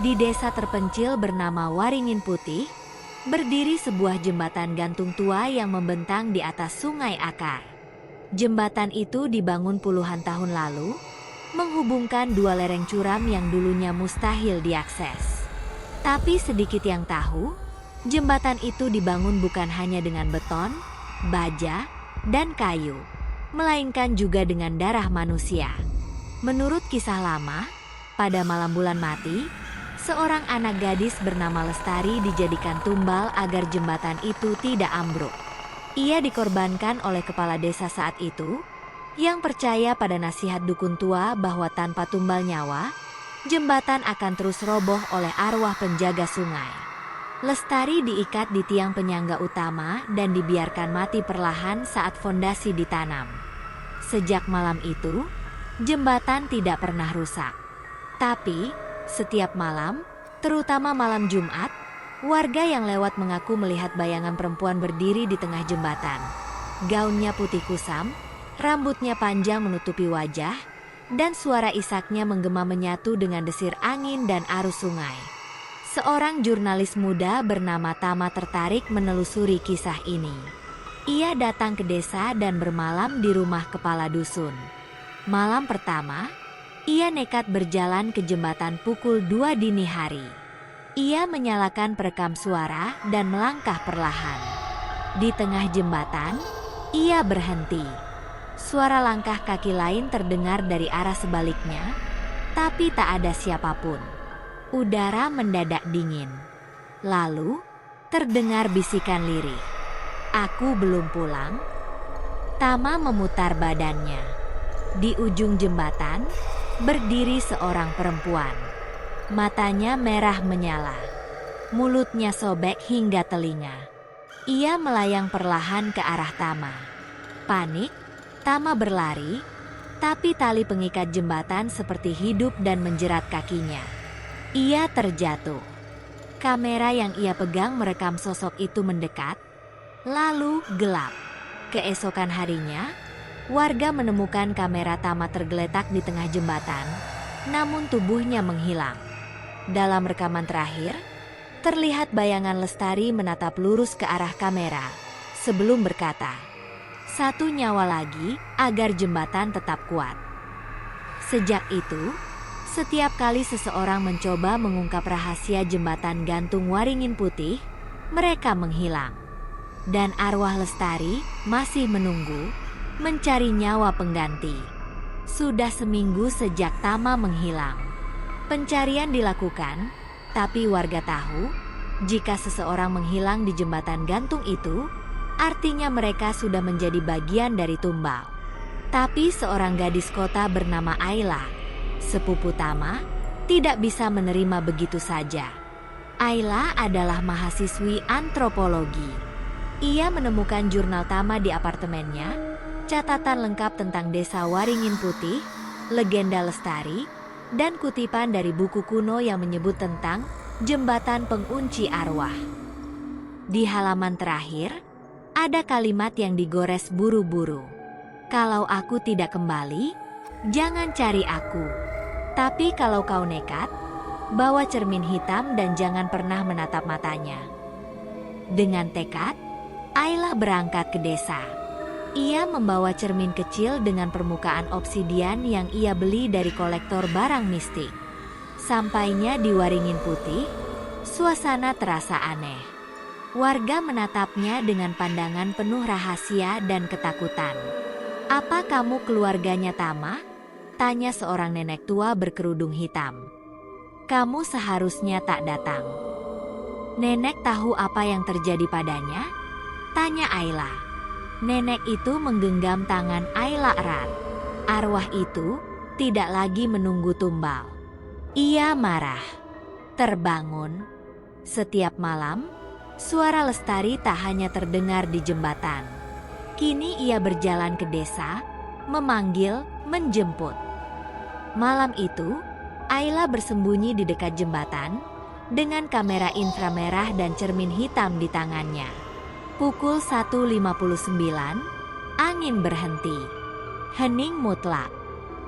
Di desa terpencil bernama Waringin Putih, berdiri sebuah jembatan gantung tua yang membentang di atas Sungai Akar. Jembatan itu dibangun puluhan tahun lalu, menghubungkan dua lereng curam yang dulunya mustahil diakses. Tapi sedikit yang tahu, jembatan itu dibangun bukan hanya dengan beton, baja, dan kayu, melainkan juga dengan darah manusia. Menurut kisah lama, pada malam bulan mati, seorang anak gadis bernama Lestari dijadikan tumbal agar jembatan itu tidak ambruk. Ia dikorbankan oleh kepala desa saat itu, yang percaya pada nasihat dukun tua bahwa tanpa tumbal nyawa, jembatan akan terus roboh oleh arwah penjaga sungai. Lestari diikat di tiang penyangga utama dan dibiarkan mati perlahan saat fondasi ditanam. Sejak malam itu, jembatan tidak pernah rusak. Tapi, setiap malam, terutama malam Jumat, warga yang lewat mengaku melihat bayangan perempuan berdiri di tengah jembatan. Gaunnya putih kusam, rambutnya panjang menutupi wajah, dan suara isaknya menggema menyatu dengan desir angin dan arus sungai. Seorang jurnalis muda bernama Tama tertarik menelusuri kisah ini. Ia datang ke desa dan bermalam di rumah kepala dusun. Malam pertama, ia nekat berjalan ke jembatan pukul 2 dini hari. Ia menyalakan perekam suara dan melangkah perlahan. Di tengah jembatan, ia berhenti. Suara langkah kaki lain terdengar dari arah sebaliknya, tapi tak ada siapapun. Udara mendadak dingin. Lalu, terdengar bisikan lirih. "Aku belum pulang." Tama memutar badannya. Di ujung jembatan, berdiri seorang perempuan. Matanya merah menyala. Mulutnya sobek hingga telinga. Ia melayang perlahan ke arah Tama. Panik, Tama berlari, tapi tali pengikat jembatan seperti hidup dan menjerat kakinya. Ia terjatuh. Kamera yang ia pegang merekam sosok itu mendekat, lalu gelap. Keesokan harinya, warga menemukan kamera Tama tergeletak di tengah jembatan, namun tubuhnya menghilang. Dalam rekaman terakhir, terlihat bayangan Lestari menatap lurus ke arah kamera, sebelum berkata, "Satu nyawa lagi agar jembatan tetap kuat." Sejak itu, setiap kali seseorang mencoba mengungkap rahasia jembatan gantung Waringin Putih, mereka menghilang. Dan arwah Lestari masih menunggu, mencari nyawa pengganti. Sudah seminggu sejak Tama menghilang. Pencarian dilakukan, tapi warga tahu, jika seseorang menghilang di jembatan gantung itu, artinya mereka sudah menjadi bagian dari tumbal. Tapi seorang gadis kota bernama Ayla, sepupu Tama, tidak bisa menerima begitu saja. Ayla adalah mahasiswi antropologi. Ia menemukan jurnal Tama di apartemennya, catatan lengkap tentang desa Waringin Putih, legenda Lestari, dan kutipan dari buku kuno yang menyebut tentang jembatan pengunci arwah. Di halaman terakhir, ada kalimat yang digores buru-buru. "Kalau aku tidak kembali, jangan cari aku. Tapi kalau kau nekat, bawa cermin hitam dan jangan pernah menatap matanya." Dengan tekad, Ayla berangkat ke desa. Ia membawa cermin kecil dengan permukaan obsidian yang ia beli dari kolektor barang mistik. Sampainya di Waringin Putih, suasana terasa aneh. Warga menatapnya dengan pandangan penuh rahasia dan ketakutan. "Apa kamu keluarganya Tama?" tanya seorang nenek tua berkerudung hitam. "Kamu seharusnya tak datang." "Nenek tahu apa yang terjadi padanya?" tanya Ayla. Nenek itu menggenggam tangan Ayla erat. Arwah itu tidak lagi menunggu tumbal. Ia marah. Terbangun. Setiap malam, suara Lestari tak hanya terdengar di jembatan. Kini ia berjalan ke desa, memanggil, menjemput. Malam itu, Ayla bersembunyi di dekat jembatan, dengan kamera inframerah dan cermin hitam di tangannya. Pukul 1.59, angin berhenti. Hening mutlak.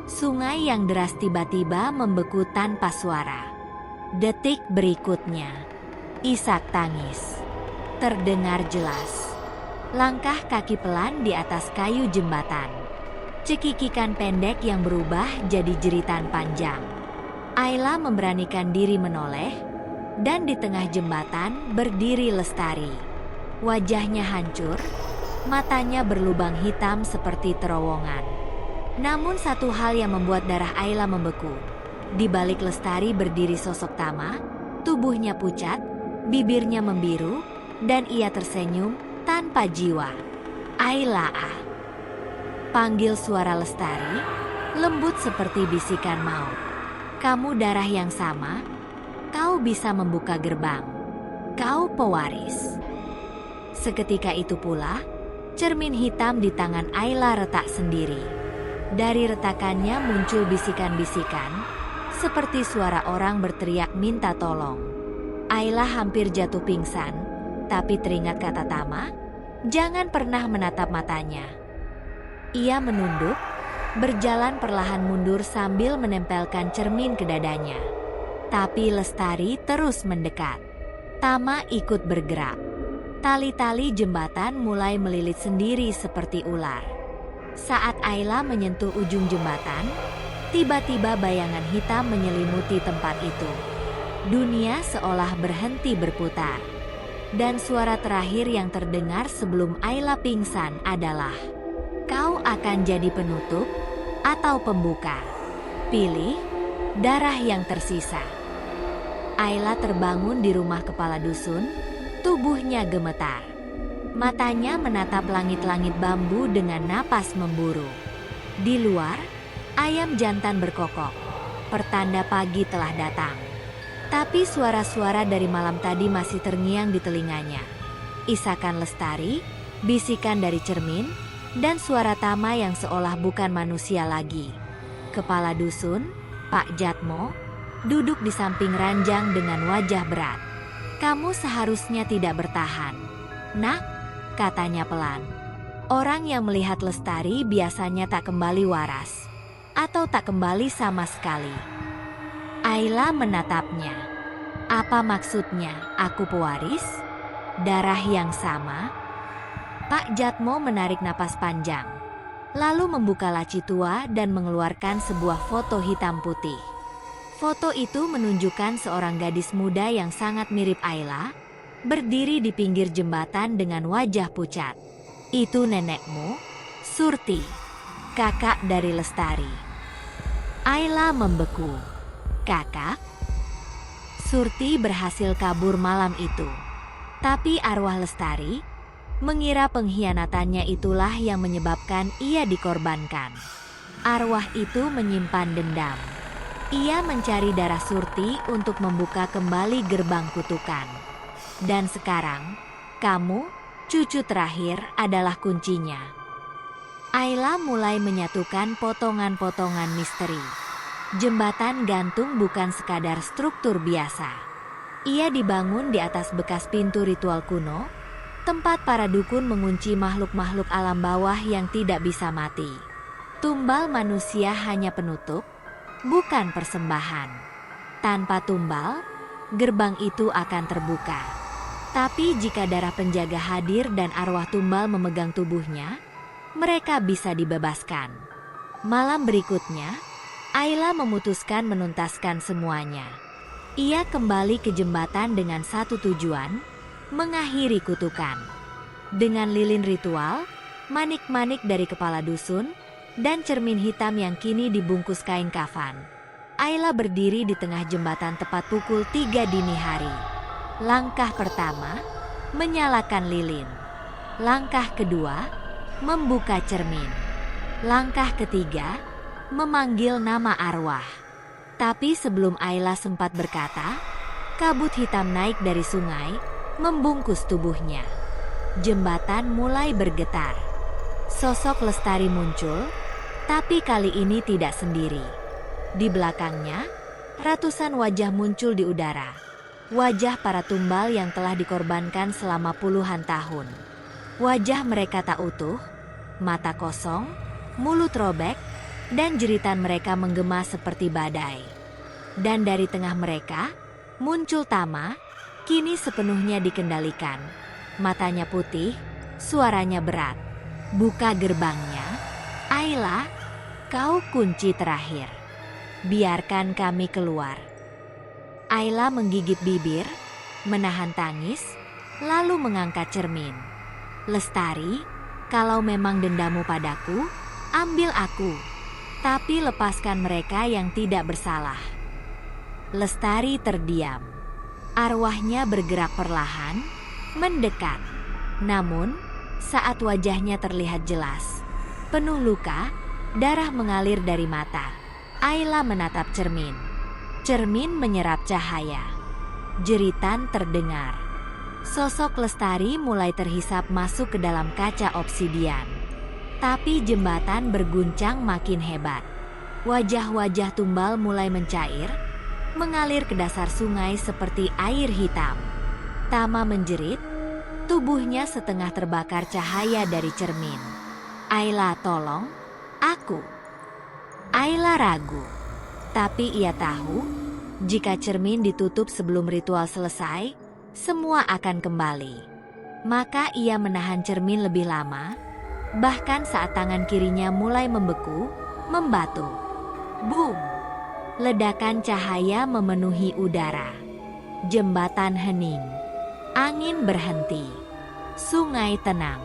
Sungai yang deras tiba-tiba membeku tanpa suara. Detik berikutnya, isak tangis terdengar jelas. Langkah kaki pelan di atas kayu jembatan. Cekikikan pendek yang berubah jadi jeritan panjang. Ayla memberanikan diri menoleh, dan di tengah jembatan berdiri Lestari. Wajahnya hancur, matanya berlubang hitam seperti terowongan. Namun satu hal yang membuat darah Ayla membeku. Di balik Lestari berdiri sosok Tama, tubuhnya pucat, bibirnya membiru, dan ia tersenyum tanpa jiwa. Ayla, panggil suara Lestari, lembut seperti bisikan maut. Kamu darah yang sama, kau bisa membuka gerbang. Kau pewaris. Seketika itu pula, cermin hitam di tangan Ayla retak sendiri. Dari retakannya muncul bisikan-bisikan, seperti suara orang berteriak minta tolong. Ayla hampir jatuh pingsan, tapi teringat kata Tama, jangan pernah menatap matanya. Ia menunduk, berjalan perlahan mundur sambil menempelkan cermin ke dadanya. Tapi Lestari terus mendekat. Tama ikut bergerak. Tali-tali jembatan mulai melilit sendiri seperti ular. Saat Ayla menyentuh ujung jembatan, tiba-tiba bayangan hitam menyelimuti tempat itu. Dunia seolah berhenti berputar. Dan suara terakhir yang terdengar sebelum Ayla pingsan adalah, kau akan jadi penutup atau pembuka. Pilih darah yang tersisa. Ayla terbangun di rumah kepala dusun, tubuhnya gemetar. Matanya menatap langit-langit bambu dengan napas memburu. Di luar, ayam jantan berkokok. Pertanda pagi telah datang. Tapi suara-suara dari malam tadi masih terngiang di telinganya. Isakan Lestari, bisikan dari cermin, dan suara Tama yang seolah bukan manusia lagi. Kepala dusun, Pak Jatmo, duduk di samping ranjang dengan wajah berat. Kamu seharusnya tidak bertahan. Nak, katanya pelan. Orang yang melihat Lestari biasanya tak kembali waras. Atau tak kembali sama sekali. Ayla menatapnya. Apa maksudnya, aku pewaris? Darah yang sama? Pak Jatmo menarik napas panjang. Lalu membuka laci tua dan mengeluarkan sebuah foto hitam putih. Foto itu menunjukkan seorang gadis muda yang sangat mirip Ayla, berdiri di pinggir jembatan dengan wajah pucat. Itu nenekmu, Surti, kakak dari Lestari. Ayla membeku. Kakak? Surti berhasil kabur malam itu. Tapi arwah Lestari mengira pengkhianatannya itulah yang menyebabkan ia dikorbankan. Arwah itu menyimpan dendam. Ia mencari darah Surti untuk membuka kembali gerbang kutukan. Dan sekarang, kamu, cucu terakhir, adalah kuncinya. Ayla mulai menyatukan potongan-potongan misteri. Jembatan gantung bukan sekadar struktur biasa. Ia dibangun di atas bekas pintu ritual kuno, tempat para dukun mengunci makhluk-makhluk alam bawah yang tidak bisa mati. Tumbal manusia hanya penutup, bukan persembahan. Tanpa tumbal, gerbang itu akan terbuka. Tapi jika darah penjaga hadir dan arwah tumbal memegang tubuhnya, mereka bisa dibebaskan. Malam berikutnya, Ayla memutuskan menuntaskan semuanya. Ia kembali ke jembatan dengan satu tujuan, mengakhiri kutukan. Dengan lilin ritual, manik-manik dari kepala dusun, dan cermin hitam yang kini dibungkus kain kafan, Ayla berdiri di tengah jembatan tepat pukul 3 dini hari. Langkah pertama, menyalakan lilin. Langkah kedua, membuka cermin. Langkah ketiga, memanggil nama arwah. Tapi sebelum Ayla sempat berkata, kabut hitam naik dari sungai, membungkus tubuhnya. Jembatan mulai bergetar. Sosok Lestari muncul, tapi kali ini tidak sendiri. Di belakangnya, ratusan wajah muncul di udara. Wajah para tumbal yang telah dikorbankan selama puluhan tahun. Wajah mereka tak utuh, mata kosong, mulut robek, dan jeritan mereka menggema seperti badai. Dan dari tengah mereka, Muncul Tama, kini sepenuhnya dikendalikan. Matanya putih, suaranya berat. Buka gerbangnya. Ayla, kau kunci terakhir. Biarkan kami keluar. Ayla menggigit bibir, menahan tangis, lalu mengangkat cermin. Lestari, kalau memang dendamu padaku, ambil aku. Tapi lepaskan mereka yang tidak bersalah. Lestari terdiam. Arwahnya bergerak perlahan, mendekat. Namun, saat wajahnya terlihat jelas, penuh luka, darah mengalir dari mata. Ayla menatap cermin. Cermin menyerap cahaya. Jeritan terdengar. Sosok Lestari mulai terhisap masuk ke dalam kaca obsidian. Tapi jembatan berguncang makin hebat. Wajah-wajah tumbal mulai mencair, mengalir ke dasar sungai seperti air hitam. Tama menjerit, tubuhnya setengah terbakar cahaya dari cermin. Ayla, tolong, aku. Ayla ragu, tapi ia tahu, jika cermin ditutup sebelum ritual selesai, semua akan kembali. Maka ia menahan cermin lebih lama, bahkan saat tangan kirinya mulai membeku, membatu. Boom! Ledakan cahaya memenuhi udara. Jembatan hening. Angin berhenti. Sungai tenang.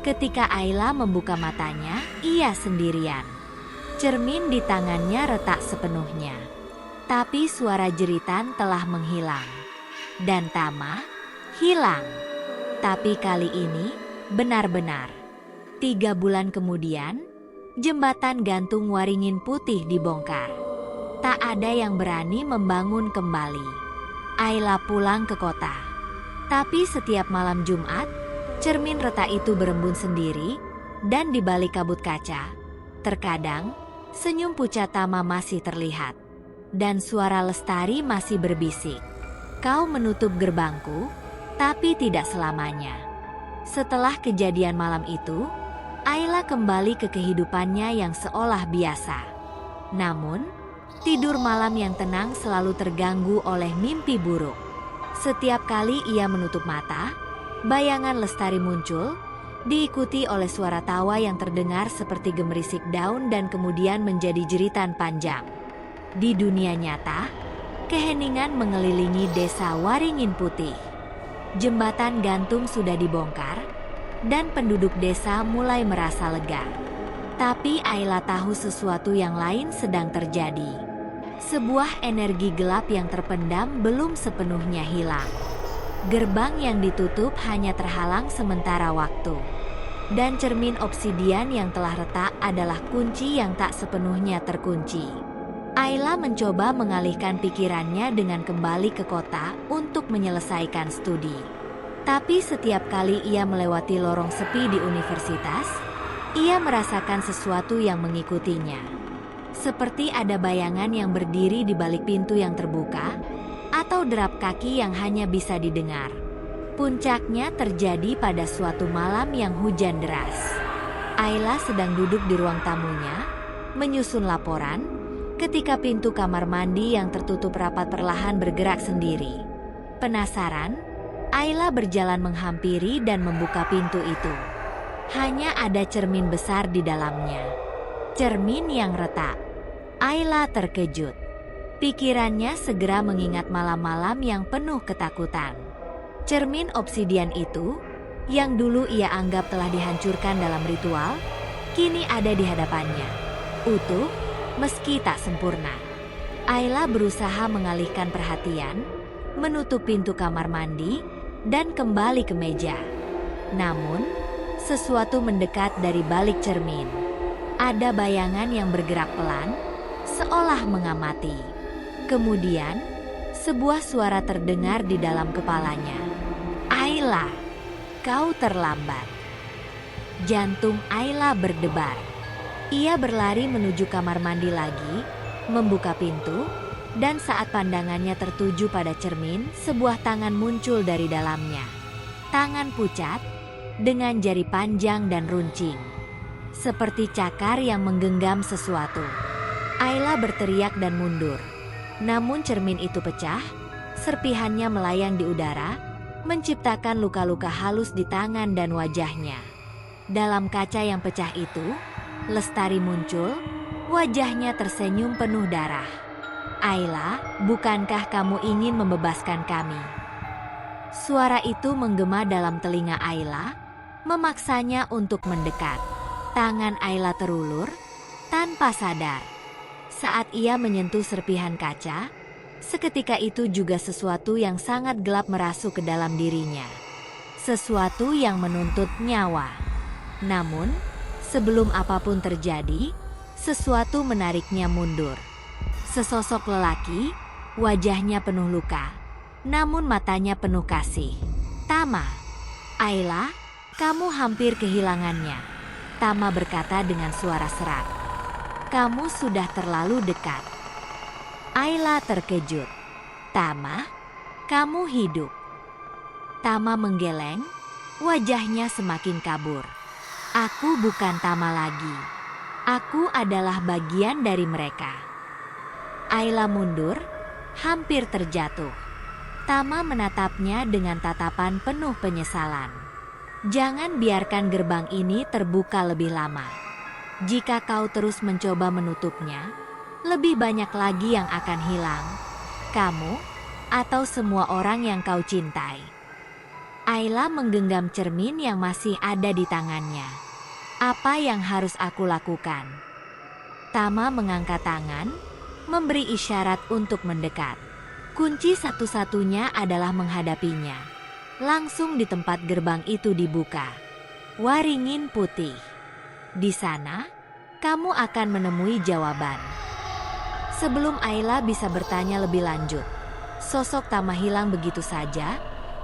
Ketika Ayla membuka matanya, ia sendirian. Cermin di tangannya retak sepenuhnya. Tapi suara jeritan telah menghilang. Dan Tama hilang. Tapi kali ini benar-benar. 3 bulan kemudian, jembatan gantung Waringin Putih dibongkar. Tak ada yang berani membangun kembali. Ayla pulang ke kota. Tapi setiap malam Jumat, cermin retak itu berembun sendiri, dan di balik kabut kaca, terkadang, senyum pucat Tama masih terlihat. Dan suara Lestari masih berbisik. Kau menutup gerbangku, tapi tidak selamanya. Setelah kejadian malam itu, Ayla kembali ke kehidupannya yang seolah biasa. Namun, tidur malam yang tenang selalu terganggu oleh mimpi buruk. Setiap kali ia menutup mata, bayangan Lestari muncul, diikuti oleh suara tawa yang terdengar seperti gemerisik daun dan kemudian menjadi jeritan panjang. Di dunia nyata, keheningan mengelilingi desa Waringin Putih. Jembatan gantung sudah dibongkar, dan penduduk desa mulai merasa lega. Tapi Ayla tahu sesuatu yang lain sedang terjadi. Sebuah energi gelap yang terpendam belum sepenuhnya hilang. Gerbang yang ditutup hanya terhalang sementara waktu. Dan cermin obsidian yang telah retak adalah kunci yang tak sepenuhnya terkunci. Ayla mencoba mengalihkan pikirannya dengan kembali ke kota untuk menyelesaikan studi. Tapi setiap kali ia melewati lorong sepi di universitas, ia merasakan sesuatu yang mengikutinya. Seperti ada bayangan yang berdiri di balik pintu yang terbuka, atau derap kaki yang hanya bisa didengar. Puncaknya terjadi pada suatu malam yang hujan deras. Ayla sedang duduk di ruang tamunya, menyusun laporan, ketika pintu kamar mandi yang tertutup rapat perlahan bergerak sendiri. Penasaran, Ayla berjalan menghampiri dan membuka pintu itu. Hanya ada cermin besar di dalamnya. Cermin yang retak. Ayla terkejut. Pikirannya segera mengingat malam-malam yang penuh ketakutan. Cermin obsidian itu, yang dulu ia anggap telah dihancurkan dalam ritual, kini ada di hadapannya. Utuh, meski tak sempurna. Ayla berusaha mengalihkan perhatian, menutup pintu kamar mandi, dan kembali ke meja. Namun, sesuatu mendekat dari balik cermin. Ada bayangan yang bergerak pelan, seolah mengamati. Kemudian, sebuah suara terdengar di dalam kepalanya. Ayla, kau terlambat. Jantung Ayla berdebar. Ia berlari menuju kamar mandi lagi, membuka pintu, dan saat pandangannya tertuju pada cermin, sebuah tangan muncul dari dalamnya. Tangan pucat, dengan jari panjang dan runcing. Seperti cakar yang menggenggam sesuatu. Ayla berteriak dan mundur. Namun cermin itu pecah, Serpihannya melayang di udara, menciptakan luka-luka halus di tangan dan wajahnya. Dalam kaca yang pecah itu, Lestari muncul, wajahnya tersenyum penuh darah. "Ayla, bukankah kamu ingin membebaskan kami?" Suara itu menggema dalam telinga Ayla, memaksanya untuk mendekat. Tangan Ayla terulur, tanpa sadar. Saat ia menyentuh serpihan kaca, seketika itu juga sesuatu yang sangat gelap merasuk ke dalam dirinya. Sesuatu yang menuntut nyawa. Namun, sebelum apapun terjadi, sesuatu menariknya mundur. Sesosok lelaki, wajahnya penuh luka, namun matanya penuh kasih. "Tama." "Ayla, kamu hampir kehilangannya," Tama berkata dengan suara serak. "Kamu sudah terlalu dekat." Ayla terkejut. "Tama, kamu hidup." Tama menggeleng, wajahnya semakin kabur. "Aku bukan Tama lagi. Aku adalah bagian dari mereka." Ayla mundur, hampir terjatuh. Tama menatapnya dengan tatapan penuh penyesalan. "Jangan biarkan gerbang ini terbuka lebih lama. Jika kau terus mencoba menutupnya, lebih banyak lagi yang akan hilang. Kamu, atau semua orang yang kau cintai." Ayla menggenggam cermin yang masih ada di tangannya. "Apa yang harus aku lakukan?" Tama mengangkat tangan, memberi isyarat untuk mendekat. Kunci satu-satunya adalah menghadapinya. Langsung di tempat gerbang itu dibuka. Waringin putih. Di sana, kamu akan menemui jawaban. Sebelum Ayla bisa bertanya lebih lanjut, sosok Tama hilang begitu saja,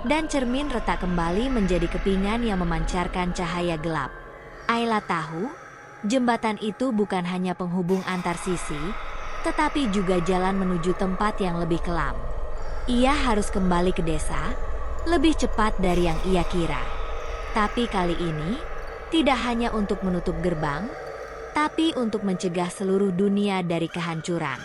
dan cermin retak kembali menjadi kepingan yang memancarkan cahaya gelap. Ayla tahu, jembatan itu bukan hanya penghubung antar sisi, tetapi juga jalan menuju tempat yang lebih kelam. Ia harus kembali ke desa, lebih cepat dari yang ia kira. Tapi kali ini, tidak hanya untuk menutup gerbang, tapi untuk mencegah seluruh dunia dari kehancuran.